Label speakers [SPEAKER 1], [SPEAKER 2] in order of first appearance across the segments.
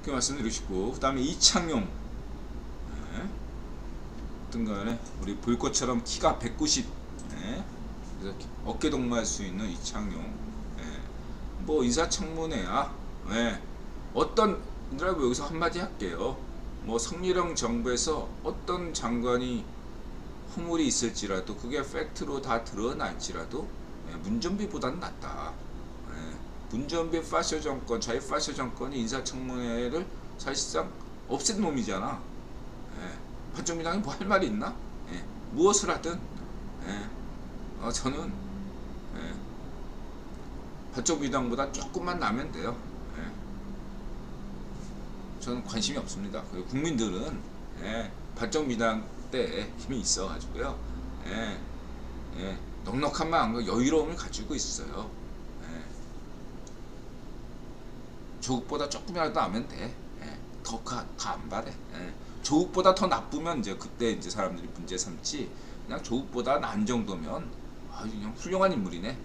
[SPEAKER 1] 그 말씀드리시고, 그 다음에 이창용. 등간에 우리 볼 것처럼 키가 190. 그래서 어깨 동무할 수 있는 이창용. 뭐 인사청문회야. 어떤 인드라고 여기서 한마디 할게요. 뭐 성미령 정부에서 어떤 장관이 허물이 있을지라도 그게 팩트로 다 드러날지라도 문전비보다는 낫다. 문전비 파쇼 정권, 자유 파쇼 정권이 인사청문회를 사실상 없앤 놈이잖아. 반쪽민당이 뭐 할 말이 있나? 무엇을 하든 저는 반쪽민당보다 조금만 나면 돼요. 저는 관심이 없습니다. 국민들은 반쪽민당 때 힘이 있어가지고요. 넉넉한 마음과 여유로움을 가지고 있어요. 조국보다 조금이라도 나면 돼. 더 안 바래. 조국보다 더 나쁘면 이제 그때 이제 사람들이 문제 삼지. 그냥 조국보다 난 정도면 그냥 훌륭한 인물이네.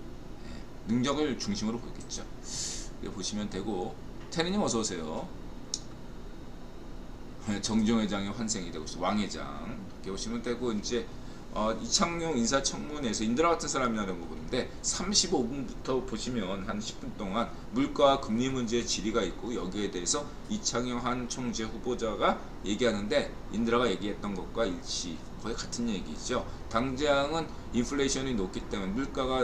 [SPEAKER 1] 능력을 중심으로 보겠죠. 보시면 되고. 태니님 어서 오세요. 정종 회장의 환생이 되고 있어. 왕 회장 이렇게 보시면 되고. 이제 이창용 인사청문회에서 인드라 같은 사람이라는 거 보는데 35분부터 보시면 한 10분 동안 물가와 금리 문제의 질의가 있고, 여기에 대해서 이창용 한 총재 후보자가 얘기하는데 인드라가 얘기했던 것과 일치, 거의 같은 얘기죠. 당장은 인플레이션이 높기 때문에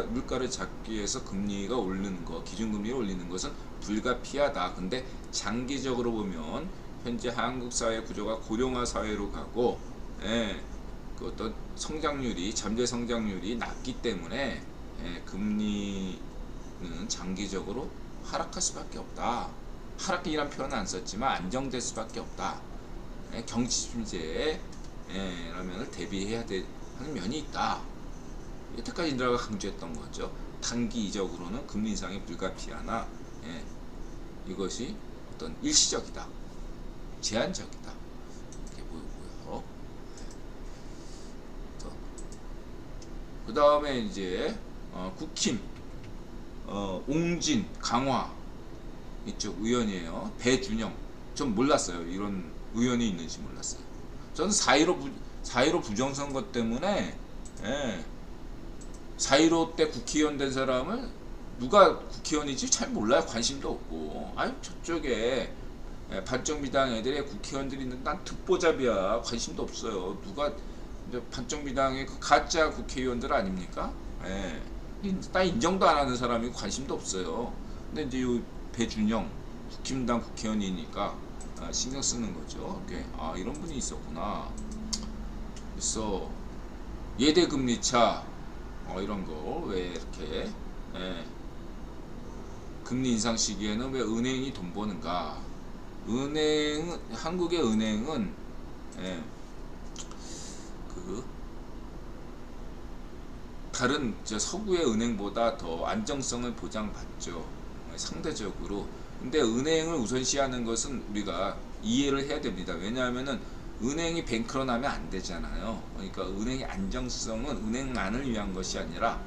[SPEAKER 1] 물가를 잡기 위해서 금리가 오르는 거, 기준금리를 올리는 것은 불가피하다. 근데 장기적으로 보면 현재 한국 사회 구조가 고령화 사회로 가고, 그 어떤 성장률이, 잠재 성장률이 낮기 때문에 금리는 장기적으로 하락할 수밖에 없다. 하락이란 표현은 안 썼지만 안정될 수밖에 없다. 경기 침체에 라면을 대비해야 하는 면이 있다. 여태까지 인드라가 강조했던 거죠. 단기적으로는 금리 인상이 불가피하나 이것이 어떤 일시적이다, 제한적이다, 이렇게 보이고요. 그 다음에 이제 국힘 옹진 강화 이쪽 의원이에요. 배준영. 전 몰랐어요. 이런 의원이 있는지 몰랐어요. 저는 4.15 부정선거 때문에 4.15 때 국회의원 된 사람을 누가 국회의원인지 잘 몰라요. 관심도 없고. 저쪽에 반쪽미당 애들의 국회의원들이 있는데 난 듣보잡이야. 관심도 없어요. 누가 반쪽미당의 그 가짜 국회의원들 아닙니까? 딱 인정도 안 하는 사람이 관심도 없어요. 근데 이제 이 배준영 국힘당 국회의원이니까 신경 쓰는 거죠. 이런 분이 있었구나. 그래서 예대금리차 이런 거 왜 이렇게 금리 인상 시기에는 왜 은행이 돈 버는가? 한국의 은행은 다른 서구의 은행보다 더 안정성을 보장받죠. 상대적으로. 근데 은행을 우선시하는 것은 우리가 이해를 해야 됩니다. 왜냐하면은 은행이 뱅크런하면 안 되잖아요. 그러니까 은행의 안정성은 은행만을 위한 것이 아니라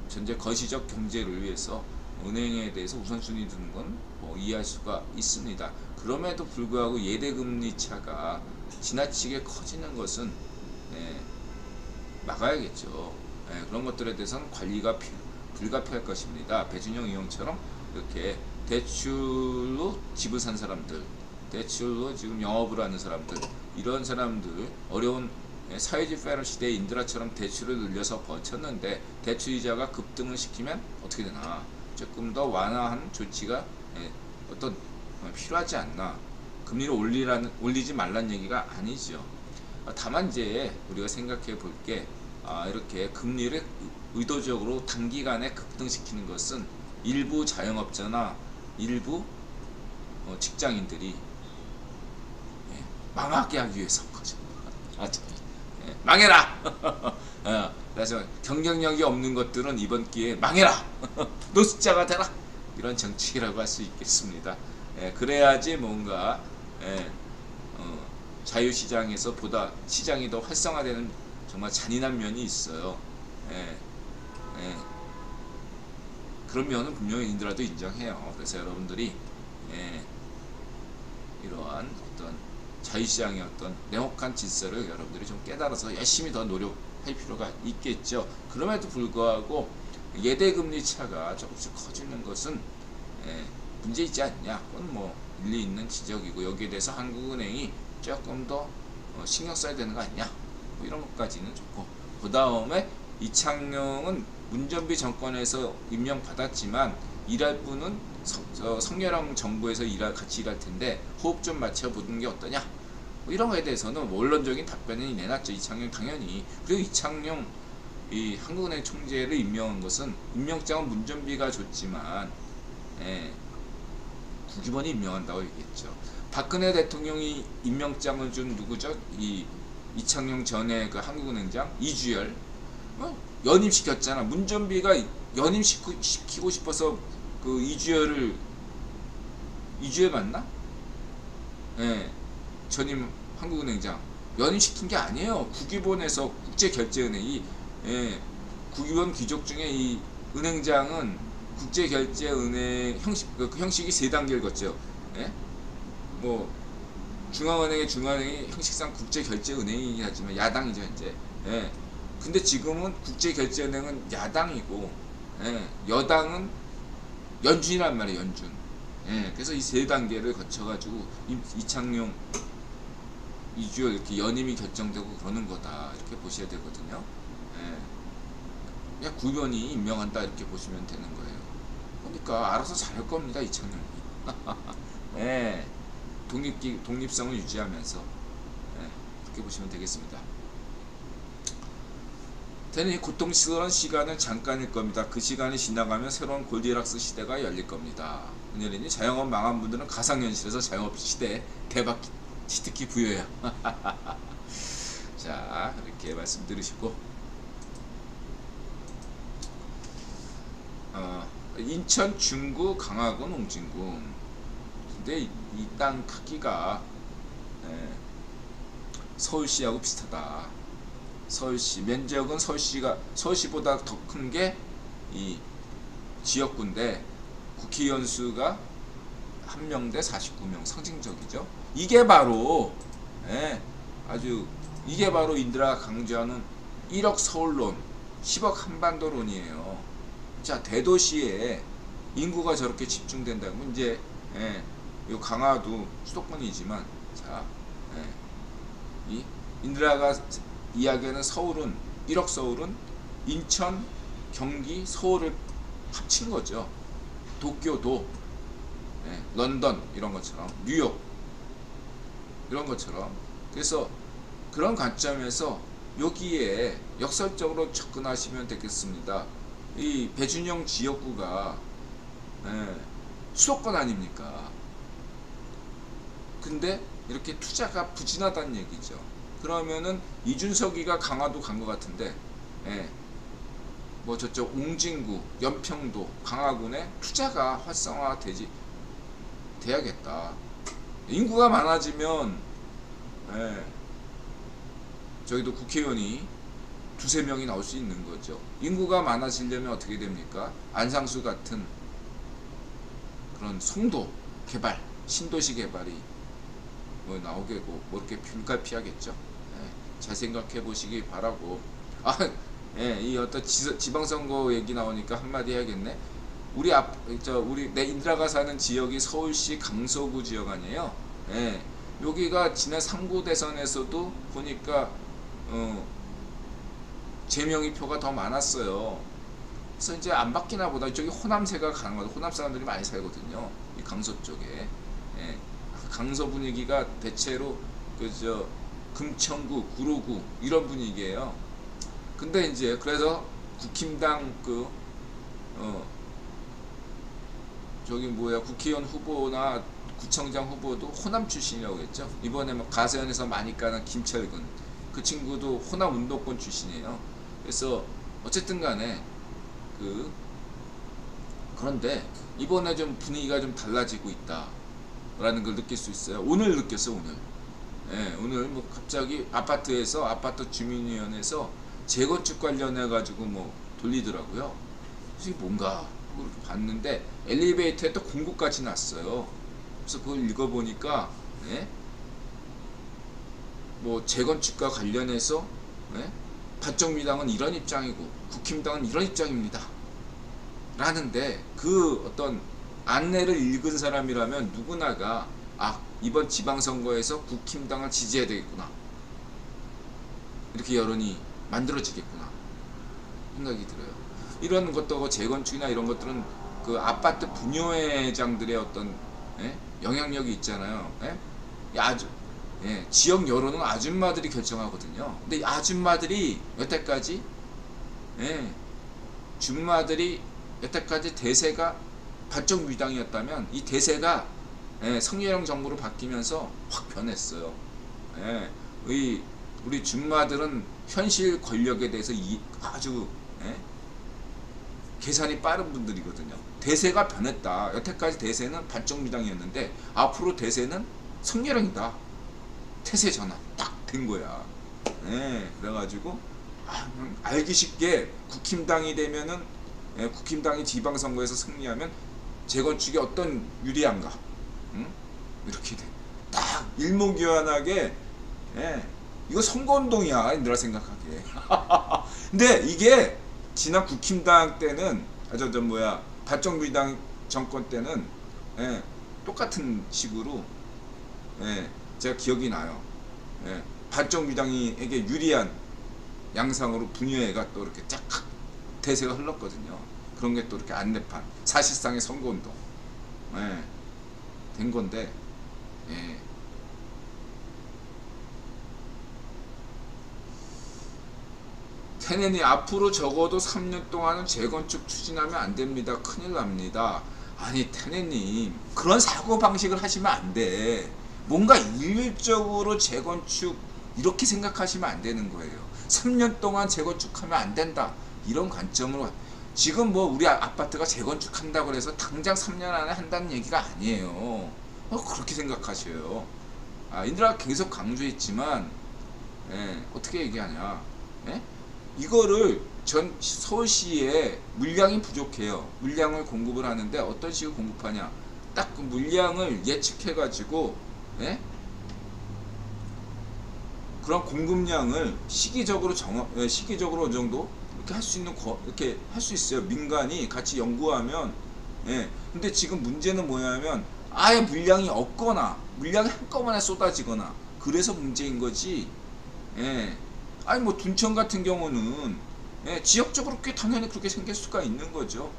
[SPEAKER 1] 전체 거시적 경제를 위해서 은행에 대해서 우선순위 두는 건 이해할 수가 있습니다. 그럼에도 불구하고 예대금리 차가 지나치게 커지는 것은 막아야겠죠. 그런 것들에 대해서는 관리가 불가피할 것입니다. 배준영 의원처럼 이렇게 대출로 집을 산 사람들, 대출로 지금 영업을 하는 사람들, 이런 사람들 어려운 사회주의 페럴 시대의 인드라처럼 대출을 늘려서 버텼는데 대출이자가 급등을 시키면 어떻게 되나? 조금 더 완화한 조치가 어떤 필요하지 않나? 금리를 올리지 말란 얘기가 아니죠. 다만 이제 우리가 생각해 볼 게 이렇게 금리를 의도적으로 단기간에 급등시키는 것은 일부 자영업자나 일부 직장인들이 망하게 하기 위해서인 거죠. 망해라! 그래서 경쟁력이 없는 것들은 이번 기회에 망해라! 노숙자가 되라! 이런 정책이라고 할 수 있겠습니다. 그래야지 뭔가 자유시장에서 보다 시장이 더 활성화되는 정말 잔인한 면이 있어요. 그런 면은 분명히 인드라도 인정해요. 그래서 여러분들이 예, 이러한 어떤 자유시장의 어떤 냉혹한 질서를 여러분들이 좀 깨달아서 열심히 더 노력할 필요가 있겠죠. 그럼에도 불구하고 예대금리 차가 조금씩 커지는 것은 문제 있지 않냐, 그건 뭐 일리 있는 지적이고, 여기에 대해서 한국은행이 조금 더 신경 써야 되는 거 아니냐, 뭐 이런 것까지는 좋고, 그 다음에 이창용은 문전비 정권에서 임명받았지만 일할 분은 성렬형 정부에서 같이 일할 텐데 호흡 좀 맞춰보는 게 어떠냐, 뭐 이런 거에 대해서는 뭐 원론적인 답변이 내놨죠. 이창용 당연히. 그리고 이창용 이 한국은행 총재를 임명한 것은, 임명장은 문전비가 줬지만 국유본이 임명한다고 얘기했죠. 박근혜 대통령이 임명장을 준 누구죠? 이창용 전에 그 한국은행장 이주열 연임시켰잖아. 문전비가 연임시키고 싶어서 그 이주열 맞나? 전임 한국은행장 연임시킨 게 아니에요. 국유본에서 국제결제은행이 국유본 귀족 중에 이 은행장은 국제결제은행 그 형식이 세 단계를 거쳐. 뭐 중앙은행의 중앙은행이 형식상 국제결제은행이긴 하지만 야당이죠 현재. 근데 지금은 국제결제은행은 야당이고, 여당은 연준이란 말이에요. 연준. 그래서 이 세 단계를 거쳐가지고 이창용, 이주열 이렇게 연임이 결정되고 그러는 거다, 이렇게 보셔야 되거든요. 그냥 구변이 임명한다, 이렇게 보시면 되는 거예요. 그러니까 알아서 잘할 겁니다, 이창용이. 독립성을 유지하면서 그렇게 보시면 되겠습니다. 대단히 고통스러운 시간은 잠깐일 겁니다. 그 시간이 지나가면 새로운 골디락스 시대가 열릴 겁니다. 은혜리니 자영업 망한 분들은 가상현실에서 자영업 시대 대박 치트키 부여야. 자, 이렇게 말씀 들으시고, 인천, 중구, 강화군, 옹진군. 근데 이 땅 크기가 서울시하고 비슷하다. 서울시 면적은 서울시보다 더 큰 게 이 지역구인데 국회의원 수가 1명대 49명, 상징적이죠. 이게 바로 이게 바로 인드라가 강조하는 1억 서울론, 10억 한반도론이에요. 자, 대도시에 인구가 저렇게 집중된다면 이제 요 강화도 수도권이지만, 자, 이 인드라가 이야기하는 서울은 1억 서울은 인천, 경기, 서울을 합친 거죠. 도쿄도, 런던 이런 것처럼, 뉴욕 이런 것처럼. 그래서 그런 관점에서 여기에 역설적으로 접근하시면 되겠습니다. 이 배준영 지역구가 수도권 아닙니까? 근데 이렇게 투자가 부진하다는 얘기죠. 그러면은 이준석이가 강화도 간 것 같은데, 뭐 저쪽 옹진구, 연평도, 강화군에 투자가 활성화 돼야겠다. 인구가 많아지면 저희도 국회의원이 두세 명이 나올 수 있는 거죠. 인구가 많아지려면 어떻게 됩니까? 안상수 같은 그런 송도 개발, 신도시 개발이 뭐 나오겠고, 뭐 이렇게 불가피하겠죠. 잘 생각해 보시기 바라고. 이 어떤 지방선거 얘기 나오니까 한마디 해야겠네. 내 인드라가 사는 지역이 서울시 강서구 지역 아니에요. 여기가 지난 3구 대선에서도 보니까 제명의 표가 더 많았어요. 그래서 이제 안 바뀌나 보다. 이쪽이 호남세가 강하고 호남 사람들이 많이 살거든요. 이 강서 쪽에. 강서 분위기가 대체로 금천구, 구로구 이런 분위기예요. 근데 이제 그래서 국힘당 국회의원 후보나 구청장 후보도 호남 출신이라고 했죠. 이번에 뭐 가세연에서 많이 까는 김철근, 그 친구도 호남 운동권 출신이에요. 그래서 어쨌든 간에 그런데 이번에 좀 분위기가 좀 달라지고 있다라는 걸 느낄 수 있어요. 오늘 느꼈어, 오늘. 오늘 뭐 갑자기 아파트 주민위원회에서 재건축 관련해 가지고 뭐 돌리더라고요. 그래서 이게 뭔가 그렇게 봤는데 엘리베이터에 또 공고까지 났어요. 그래서 그걸 읽어보니까 예? 뭐 재건축과 관련해서 예? 반정미당은 이런 입장이고 국힘당은 이런 입장입니다 라는데, 그 어떤 안내를 읽은 사람이라면 누구나가 이번 지방선거에서 국힘당을 지지해야 되겠구나, 이렇게 여론이 만들어지겠구나 생각이 들어요. 이런 것도 재건축이나 이런 것들은 그 아파트 분녀회장들의 어떤 영향력이 있잖아요. 지역 여론은 아줌마들이 결정하거든요. 근데 아줌마들이 여태까지 줌마들이 여태까지 대세가 반정미당이었다면 이 대세가 성렬형 정부로 바뀌면서 확 변했어요. 우리 줌마들은 현실 권력에 대해서 아주 계산이 빠른 분들이거든요. 대세가 변했다. 여태까지 대세는 반정미당이었는데 앞으로 대세는 성렬형이다. 태세 전환 딱 된 거야. 그래가지고 알기 쉽게 국힘당이 되면은 국힘당이 지방선거에서 승리하면 재건축이 어떤 유리한가, 이렇게 돼. 딱 일목요연하게 이거 선거운동이야 얘들아 생각하기에. 근데 이게 지난 국힘당 때는 반정미당 정권 때는 똑같은 식으로 제가 기억이 나요. 반정미당에게 유리한 양상으로 분유회가 또 이렇게 쫙 대세가 흘렀거든요. 그런 게 또 이렇게 안내판, 사실상의 선거운동 된 건데, 테넨이 앞으로 적어도 3년 동안은 재건축 추진하면 안 됩니다. 큰일 납니다. 아니 테넨님, 그런 사고방식을 하시면 안 돼. 뭔가 일률적으로 재건축 이렇게 생각하시면 안 되는 거예요. 3년 동안 재건축하면 안 된다, 이런 관점으로. 지금 뭐 우리 아파트가 재건축한다고 해서 당장 3년 안에 한다는 얘기가 아니에요. 그렇게 생각하셔요. 인드라가 계속 강조했지만 어떻게 얘기하냐, 이거를 전 서울시에 물량이 부족해요. 물량을 공급을 하는데 어떤 식으로 공급하냐, 딱 그 물량을 예측해 가지고 그런 공급량을 시기적으로 어느 정도 이렇게 할 수 있는 이렇게 할 수 있어요. 민간이 같이 연구하면. 근데 지금 문제는 뭐냐면 아예 물량이 없거나 물량이 한꺼번에 쏟아지거나 그래서 문제인 거지. 아니 뭐 둔천 같은 경우는 지역적으로 꽤 당연히 그렇게 생길 수가 있는 거죠.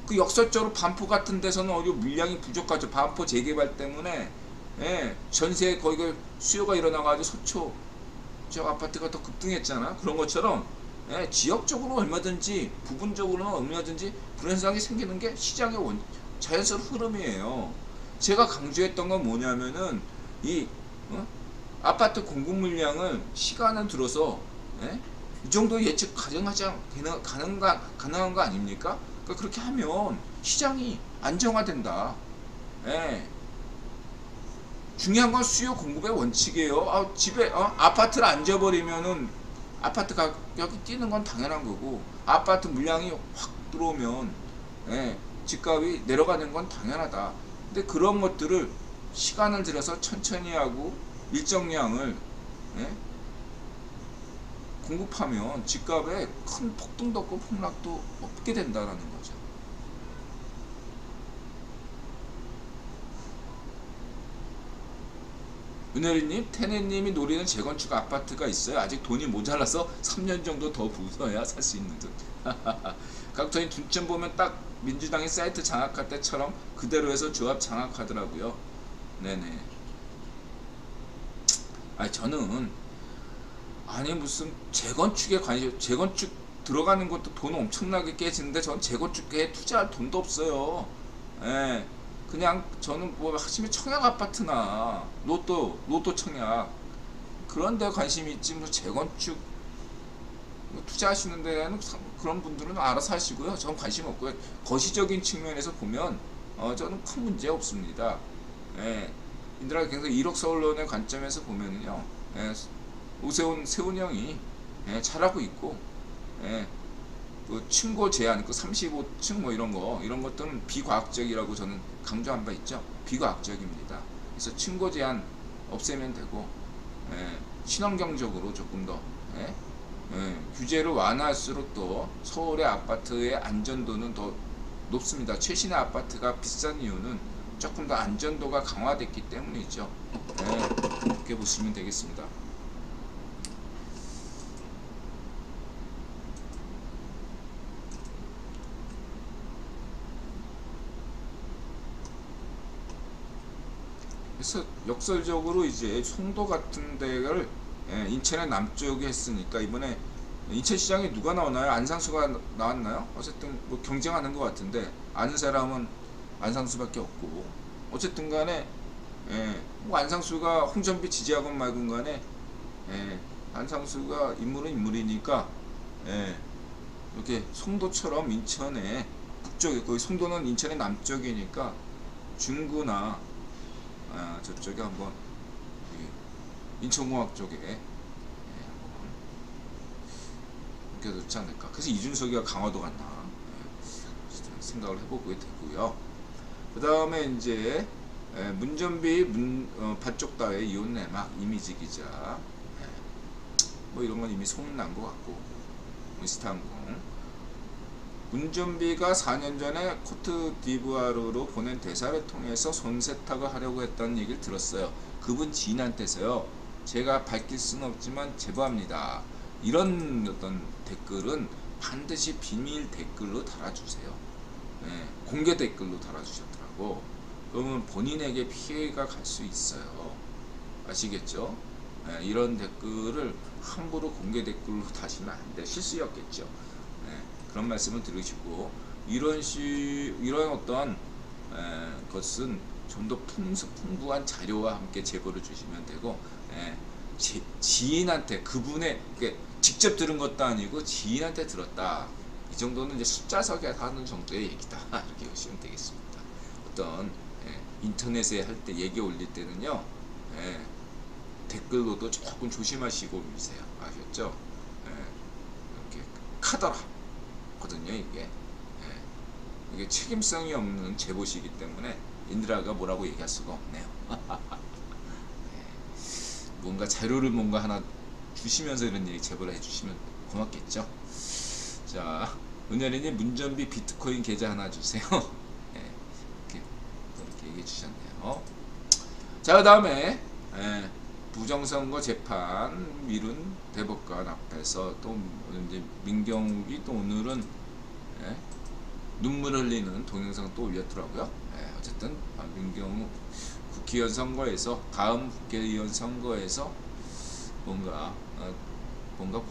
[SPEAKER 1] 그 역설적으로 반포 같은 데서는 어디 물량이 부족하죠. 반포 재개발 때문에 전세 거의 그 수요가 일어나가지고 서초 지역 아파트가 더 급등했잖아. 그런 것처럼 지역적으로 얼마든지 부분적으로는 얼마든지 그런 현상이 생기는 게 시장의 자연스러운 흐름이에요. 제가 강조했던 건 뭐냐면은 이 아파트 공급 물량을 시간을 들어서 이 정도 예측 가능한 거 아닙니까? 그러니까 그렇게 하면 시장이 안정화된다. 중요한 건 수요 공급의 원칙이에요. 집에 아파트를 안 지어버리면은 아파트 가격이 뛰는 건 당연한 거고, 아파트 물량이 확 들어오면 집값이 내려가는 건 당연하다. 근데 그런 것들을 시간을 들여서 천천히 하고 일정량을 공급하면 집값에 큰 폭등도 없고 폭락도 없게 된다라는 거죠. 은혜리님, 테네님이 노리는 재건축 아파트가 있어요. 아직 돈이 모자라서 3년 정도 더 부숴야 살 수 있는 듯. 각도인 둔점 보면 딱 민주당이 사이트 장악할 때처럼 그대로 해서 조합 장악하더라고요. 네네. 저는 무슨 재건축에 재건축 들어가는 것도 돈 엄청나게 깨지는데 전 재건축에 투자할 돈도 없어요. 그냥 저는 뭐 하시면 청약 아파트나 로또 청약 그런 데 관심이 있지, 뭐 재건축 투자하시는 데는 그런 분들은 알아서 하시고요. 전 관심 없고요. 거시적인 측면에서 보면 저는 큰 문제 없습니다. 인드라가 굉장히 1억 서울론의 관점에서 보면은요, 세훈 형이 잘하고 있고, 그 층고 제한, 그 35층 뭐 이런 것들은 비과학적이라고 저는 강조한 바 있죠. 비과학적입니다. 그래서 층고 제한 없애면 되고, 예, 친환경적으로 조금 더, 예, 규제를 완화할수록 또 서울의 아파트의 안전도는 더 높습니다. 최신의 아파트가 비싼 이유는 조금 더 안전도가 강화됐기 때문이죠. 예, 이렇게 보시면 되겠습니다. 그래서 역설적으로 이제 송도 같은 데를, 예, 인천의 남쪽에 했으니까 이번에 인천시장에 누가 나오나요? 안상수가 나왔나요? 어쨌든 뭐 경쟁하는 것 같은데 아는 사람은 안상수밖에 없고, 어쨌든 간에, 예, 뭐 안상수가 홍준표 지지하건 말건 간에, 예, 안상수가 인물은 인물이니까, 예, 이렇게 송도처럼 인천의 북쪽에, 거기 송도는 인천의 남쪽이니까 중구나, 아, 저쪽에 한번 인천공학 쪽에, 예, 한번 그게 좋지 않을까. 그래서 이준석이가 강화도 갔나, 예, 생각을 해보게 되고요. 그 다음에 이제, 예, 문전비 밭쪽다의 이혼 내막 이미지 기자, 예, 뭐 이런 건 이미 소문난 것 같고, 스타항공 문전비가 4년 전에 코트디부아르로 보낸 대사를 통해서 손세탁을 하려고 했다는 얘기를 들었어요. 그분 지인한테서요. 제가 밝힐 수는 없지만 제보합니다. 이런 어떤 댓글은 반드시 비밀 댓글로 달아주세요. 네, 공개 댓글로 달아주셨더라고. 그러면 본인에게 피해가 갈 수 있어요. 아시겠죠? 네, 이런 댓글을 함부로 공개 댓글로 다시면 안 돼. 실수였겠죠. 네, 그런 말씀을 들으시고, 이런 어떤, 것은 좀 더 풍부한 자료와 함께 제보를 주시면 되고, 지인한테, 그분의, 직접 들은 것도 아니고 지인한테 들었다, 이 정도는 이제 숫자석에 하는 정도의 얘기다, 이렇게 보시면 되겠습니다. 어떤, 인터넷에 할 때 얘기 올릴 때는요, 댓글로도 조금 조심하시고 미세요. 아셨죠? 이렇게 카더라 거든요. 이게 책임성이 없는 제보시기 때문에 인드라가 뭐라고 얘기할 수가 없네요. 뭔가 자료를 뭔가 하나 주시면서 이런 얘기 제보를 해주시면 고맙겠죠. 자, 은혜리님 문전비 비트코인 계좌 하나 주세요. 이렇게 얘기해 주셨네요. 자, 그 다음에, 부정선거 재판 미룬 대법관 앞에서 또 이제 민경욱이 또 오늘은, 눈물 흘리는 동영상 또 올렸더라고요. 어쨌든 민경욱 국회의원 선거에서, 다음 국회의원 선거에서 뭔가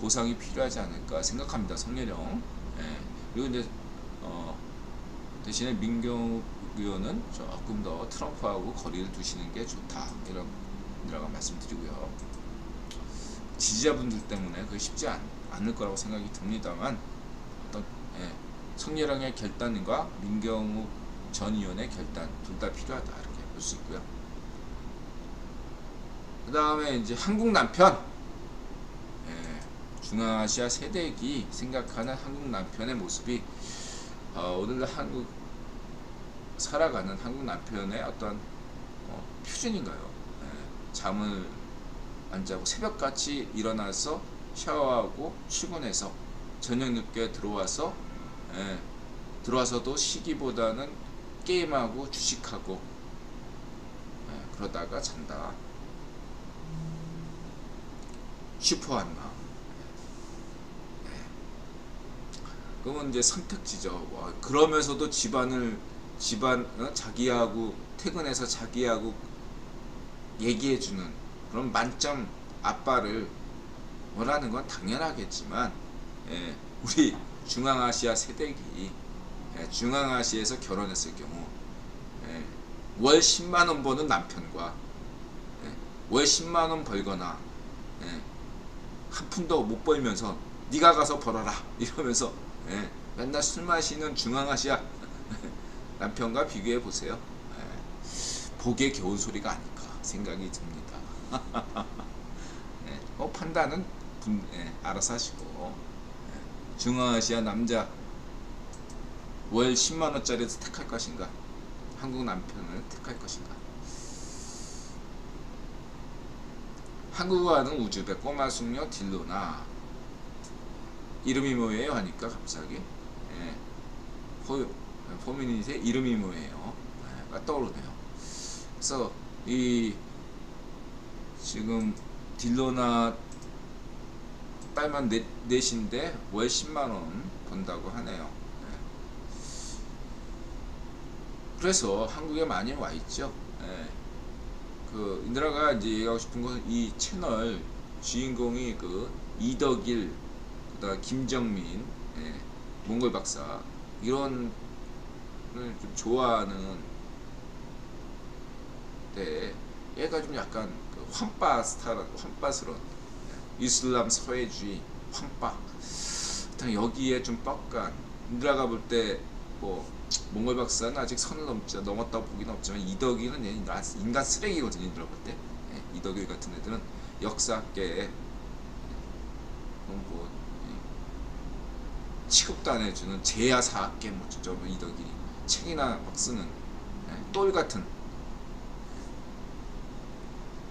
[SPEAKER 1] 보상이 필요하지 않을까 생각합니다. 성렬형. 그리고 이제 대신에 민경욱 의원은 조금 더 트럼프하고 거리를 두시는 게 좋다, 이라고 말씀드리고요. 지지자분들 때문에 그게 쉽지 않을 거라고 생각이 듭니다만, 어떤, 성렬형의 결단과 민경욱 전 의원의 결단 둘 다 필요하다, 이렇게 볼 수 있고요. 그 다음에 이제 한국 남편, 중앙아시아 세대기 생각하는 한국 남편의 모습이, 오늘날 살아가는 한국 남편의 어떤 표준인가요? 잠을 안 자고 새벽같이 일어나서 샤워하고 출근해서 저녁 늦게 들어와서도 쉬기보다는 게임하고 주식하고, 그러다가 잔다. 슈퍼한마. 그러면 이제 선택지죠. 그러면서도 자기하고 퇴근해서 자기하고 얘기해주는 그런 만점 아빠를 원하는 건 당연하겠지만, 우리 중앙아시아 세대기, 중앙아시아에서 결혼했을 경우, 월 10만원 버는 남편과, 월 10만원 벌거나, 한 푼도 못 벌면서 네가 가서 벌어라 이러면서, 맨날 술 마시는 중앙아시아 남편과 비교해 보세요. 복에 겨운 소리가 아닐까 생각이 듭니다. 판단은 알아서 하시고, 중앙아시아 남자 월 10만원짜리 택할 것인가, 한국 남편을 택할 것인가? 한국어 하는 우즈벡 꼬마 숙녀 딜로나. 이름이 뭐예요? 하니까 갑자기 예, 포미닛의 이름이 뭐예요? 예, 떠오르네요. 그래서 이 지금 딜로나 딸만 넷인데 월 10만원 번다고 하네요. 예. 그래서 한국에 많이 와 있죠. 예. 그 인드라가 이제 얘기하고 싶은 건 이 채널 주인공이 그 이덕일, 그다음 김정민, 예, 몽골 박사 이런 좀 좋아하는 데 얘가 좀 약간 그 환빠 스타일, 환빠스러운 이슬람 서해주의 환빠. 여기에 좀 뻑간 인드라가 볼 때 뭐 몽골 박사는 아직 선을 넘었다고 보기는 없지만 이덕일은 인간 쓰레기거든요. 인드라 볼 때. 예, 이덕일 같은 애들은 역사학계에 뭐 취급도 안 해주는 제야사학계 뭐 진짜 뭐 이덕일이 책이나 막 쓰는 예, 똘 같은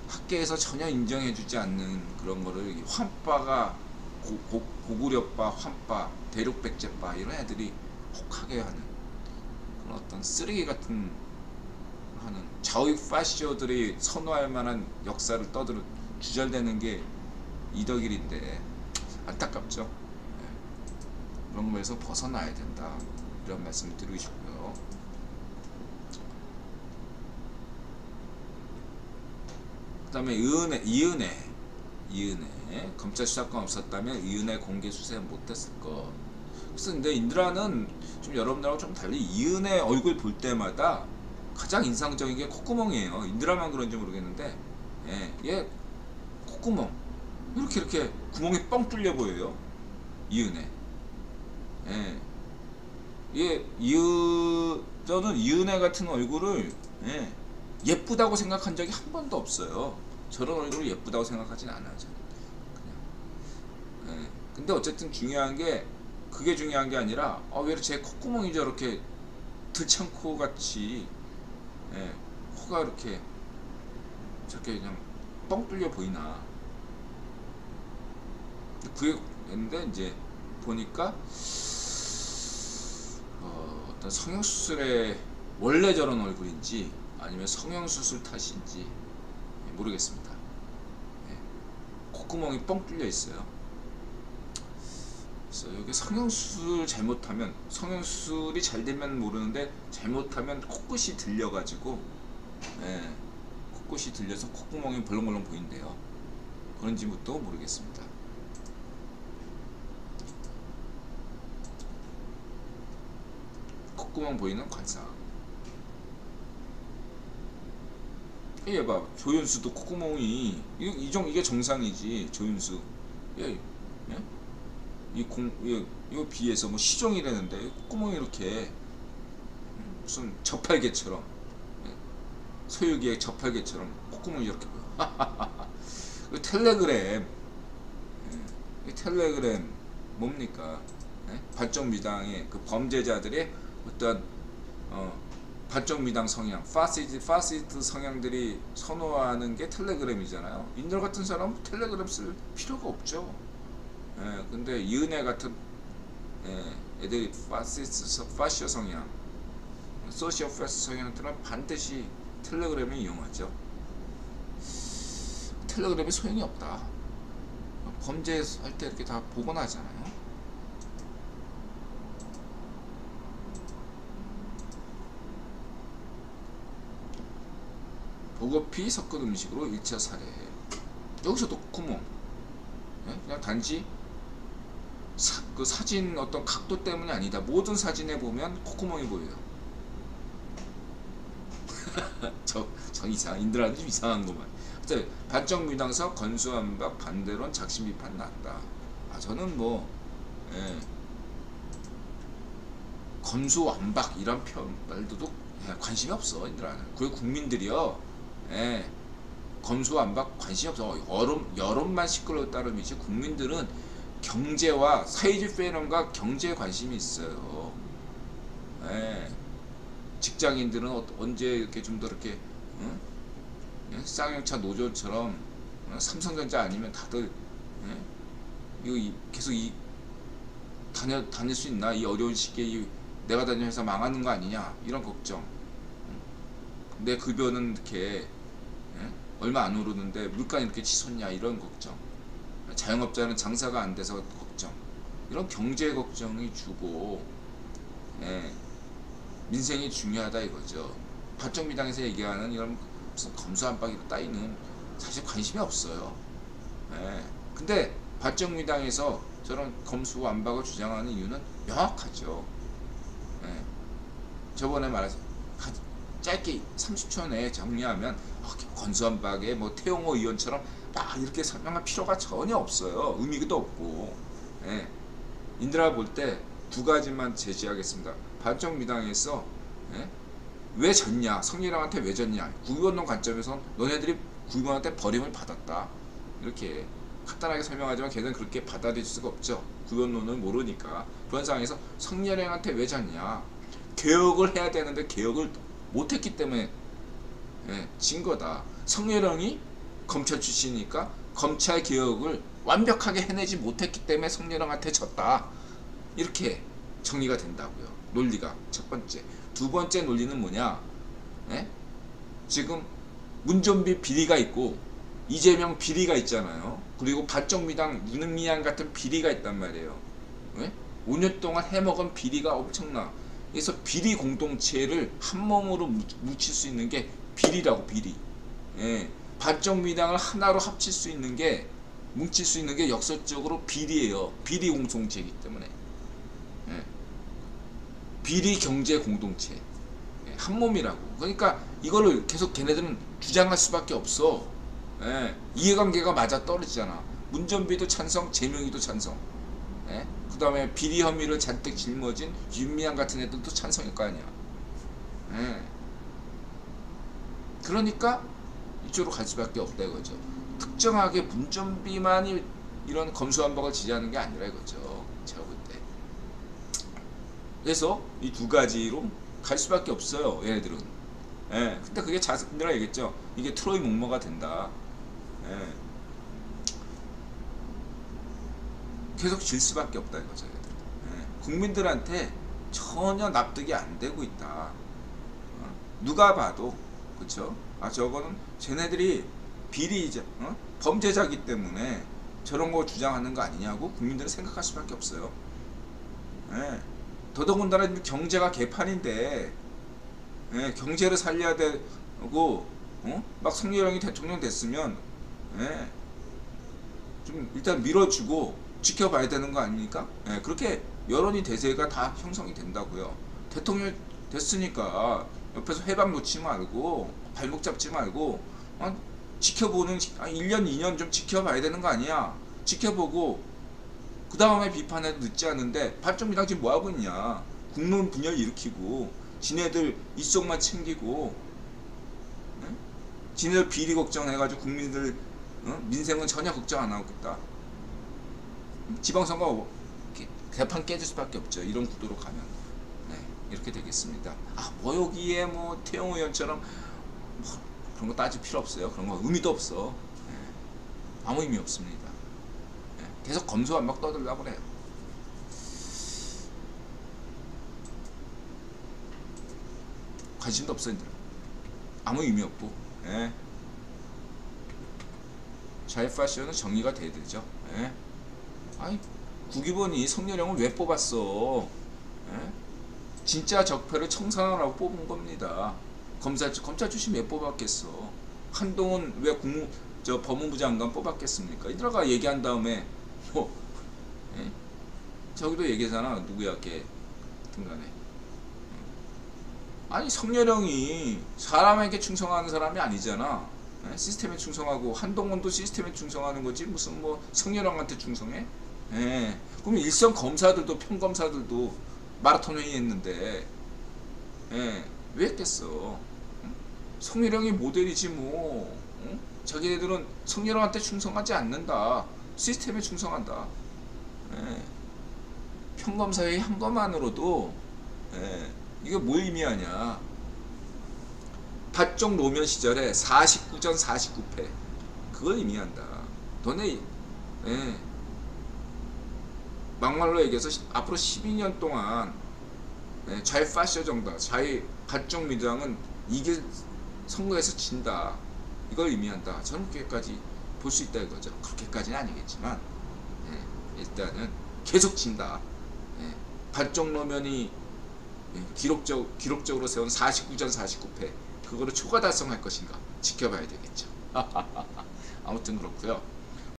[SPEAKER 1] 학계에서 전혀 인정해주지 않는 그런 거를 환빠가 고구려빠, 환빠, 대륙백제빠 이런 애들이 혹하게 하는 그런 어떤 쓰레기 같은 하는 좌익 파시오들이 선호할 만한 역사를 떠들어 주절되는 게 이덕일인데 안타깝죠. 네. 그런 거에서 벗어나야 된다 이런 말씀을 드리고 싶고요. 그 다음에 이은혜 검찰 수사권 없었다면 이은혜 공개 수사 못했을 것. 그래서 근데 인드라는 좀 여러분들하고 좀 달리 이은혜 얼굴 볼 때마다 가장 인상적인 게 콧구멍이에요. 인드라만 그런지 모르겠는데 예, 얘 콧구멍 이렇게 구멍이 뻥 뚫려 보여요. 이은혜. 예. 저는 이은혜 같은 얼굴을 예, 예쁘다고 생각한 적이 한 번도 없어요. 저런 얼굴을 예쁘다고 생각하진 않아요. 그냥. 예. 근데 어쨌든 중요한 게 그게 중요한 게 아니라 왜 제 콧구멍이 저렇게 들창코 같이 예, 코가 이렇게 저렇게 그냥 뻥 뚫려 보이나. 그게 있는데 이제 보니까 어떤 성형수술에 원래 저런 얼굴인지 아니면 성형수술 탓인지 모르겠습니다. 예. 콧구멍이 뻥 뚫려 있어요. 그래서 여기 성형수술 잘못하면 성형수술이 잘 되면 모르는데 잘못하면 코끝이 들려가지고 예, 코끝이 들려서 콧구멍이 벌렁벌렁 보인대요. 그런지부터 모르겠습니다. 콧구멍 보이는 관상. 얘 봐, 조윤수도 콧구멍이 이게 정상이지. 조윤수 이거 비해서 뭐 시종이라는데 콧구멍이 이렇게 무슨 저팔계처럼 소유기의 저팔계처럼 콧구멍이 이렇게 보여. 텔레그램 텔레그램 뭡니까? 반쪽미당의 그 범죄자들의 어떤 반쪽미당 성향, 파시스트 성향들이 선호하는 게 텔레그램이잖아요. 인들 같은 사람은 텔레그램 쓸 필요가 없죠. 근데 이은혜 같은 애들이 파시어 성향, 소시오패스 성향들은 반드시 텔레그램을 이용하죠. 텔레그램이 소용이 없다. 범죄할 때 이렇게 다 복원하잖아요. 보급피 섞은 음식으로 1차 살해. 여기서도 구멍. 그냥 단지 그 사진 어떤 각도 때문이 아니다. 모든 사진에 보면 콧구멍이 보여요. 저 인드라는 좀 이상한구만. 반쪽미당서 건수한박 반대론 작심비판 났다. 저는 뭐 건수완박 이런 말도 관심이 없어. 인드라는 그 국민들이요. 건수완박 관심이 없어. 여론만 시끄러울 따름이지 국민들은 경제와 사회주의 페nom과 경제에 관심이 있어요. 직장인들은 언제 이렇게 좀 더 이렇게 쌍용차 노조처럼 삼성전자 아니면 다들 이거 계속 다닐 수 있나? 이 어려운 시기에 내가 다니는 회사 망하는 거 아니냐? 이런 걱정. 내 급여는 이렇게 얼마 안 오르는데 물가 이렇게 치솟냐? 이런 걱정. 자영업자는 장사가 안 돼서 걱정. 이런 경제 걱정이 주고 민생이 중요하다 이거죠. 발전미당에서 얘기하는 이런 무슨 검수안박이로 따위는 사실 관심이 없어요. 근데 발전미당에서 저런 검수안박을 주장하는 이유는 명확하죠. 저번에 말해서 짧게 30초 내에 정리하면 검수안박에 뭐 태용호 의원처럼 막 이렇게 설명할 필요가 전혀 없어요. 의미도 없고. 인들아 볼 때 두 가지만 제시하겠습니다. 발전미당에서 왜 졌냐? 성렬형한테 왜 졌냐? 구의원론 관점에선 너네들이 구의원한테 버림을 받았다. 이렇게 간단하게 설명하지만 걔는 그렇게 받아들일 수가 없죠. 구의원론을 모르니까. 그런 상황에서 성렬형한테 왜 졌냐? 개혁을 해야 되는데 개혁을 못했기 때문에 진 거다. 성렬형이 검찰 출신이니까 검찰 개혁을 완벽하게 해내지 못했기 때문에 성렬형한테 졌다. 이렇게 정리가 된다고요. 논리가 첫 번째. 두 번째 논리는 뭐냐? 지금 문전비 비리가 있고 이재명 비리가 있잖아요. 그리고 발전미당 윤미향 같은 비리가 있단 말이에요. 5년 동안 해먹은 비리가 엄청나. 그래서 비리 공동체를 한 몸으로 묻힐 수 있는 게 비리라고. 비리. 발전미당을 하나로 합칠 수 있는 게 뭉칠 수 있는 게 역설적으로 비리예요. 비리 공동체이기 때문에. 비리 경제 공동체. 한 몸이라고. 그러니까 이거를 계속 걔네들은 주장할 수밖에 없어. 이해관계가 맞아 떨어지잖아. 문전비도 찬성, 재명이도 찬성. 그 다음에 비리 혐의를 잔뜩 짊어진 윤미향 같은 애들도 찬성일 거 아니야. 그러니까 이쪽으로 갈 수밖에 없다 이거죠. 특정하게 문전비만이 이런 검수완박을 지지하는 게 아니라 이거죠. 제가 볼 때. 그래서 이 두 가지로 갈 수밖에 없어요. 얘네들은. 근데 그게 내가 얘기했죠. 이게 트로이 목마가 된다. 계속 질 수밖에 없다 이거죠. 국민들한테 전혀 납득이 안 되고 있다. 누가 봐도. 그쵸? 저거는 쟤네들이 비리이자 범죄자기 때문에 저런 거 주장하는 거 아니냐고 국민들은 생각할 수밖에 없어요. 더더군다나 경제가 개판인데 경제를 살려야 되고 막 성렬형이 대통령 됐으면 좀 일단 밀어주고 지켜봐야 되는 거 아닙니까? 그렇게 여론이 대세가 다 형성이 된다고요. 대통령 됐으니까 옆에서 해방 놓지 말고 발목 잡지 말고 지켜보는 1년 2년 좀 지켜봐야 되는 거 아니야. 지켜보고 그 다음에 비판해도 늦지 않은데 발전미당 지금 뭐하고 있냐. 국론 분열 일으키고 지네들 이쪽만 챙기고 지네들 비리 걱정해가지고 국민들 민생은 전혀 걱정 안 하고 있다. 지방선거 개판 깨질 수밖에 없죠. 이런 구도로 가면 이렇게 되겠습니다. 뭐 여기에 뭐 태영호 의원처럼 뭐 그런 거 따질 필요 없어요. 그런 거 의미도 없어. 아무 의미 없습니다. 계속 검수완박 떠들려고 그래요. 관심도 없어요. 아무 의미 없고. 좌익파쇼는 정리가 돼야 되죠. 국회의원이 성렬형을 왜 뽑았어? 진짜 적폐를 청산하라고 뽑은 겁니다. 검찰 출신 왜 뽑았겠어? 한동훈 왜 법무부 장관 뽑았겠습니까? 이들아가 얘기한 다음에 저기도 얘기하잖아. 누구야 걔 등간에. 아니 성렬형이 사람에게 충성하는 사람이 아니잖아. 시스템에 충성하고 한동훈도 시스템에 충성하는 거지 무슨 뭐 성렬형한테 충성해? 그럼 일선 검사들도 평검사들도 마라톤 회의했는데 왜 했겠어? 성렬형이 모델이지 뭐. 자기네들은 성렬형한테 충성하지 않는다. 시스템에 충성한다. 평검사회의 한 것만으로도 이게 뭘 의미하냐. 박종 노무현 시절에 49전 49패 그걸 의미한다. 너네 예, 막말로 얘기해서 앞으로 12년 동안 예, 좌파쇼 정당, 박종 민주당은 이게 선거에서 진다. 이걸 의미한다. 저는 그렇게까지 볼 수 있다 이거죠. 그렇게까지는 아니겠지만 예, 일단은 계속 진다. 예, 박종 노무현이 예, 기록적으로 세운 49전 49패 그거를 초과 달성할 것인가 지켜봐야 되겠죠. 아무튼 그렇고요.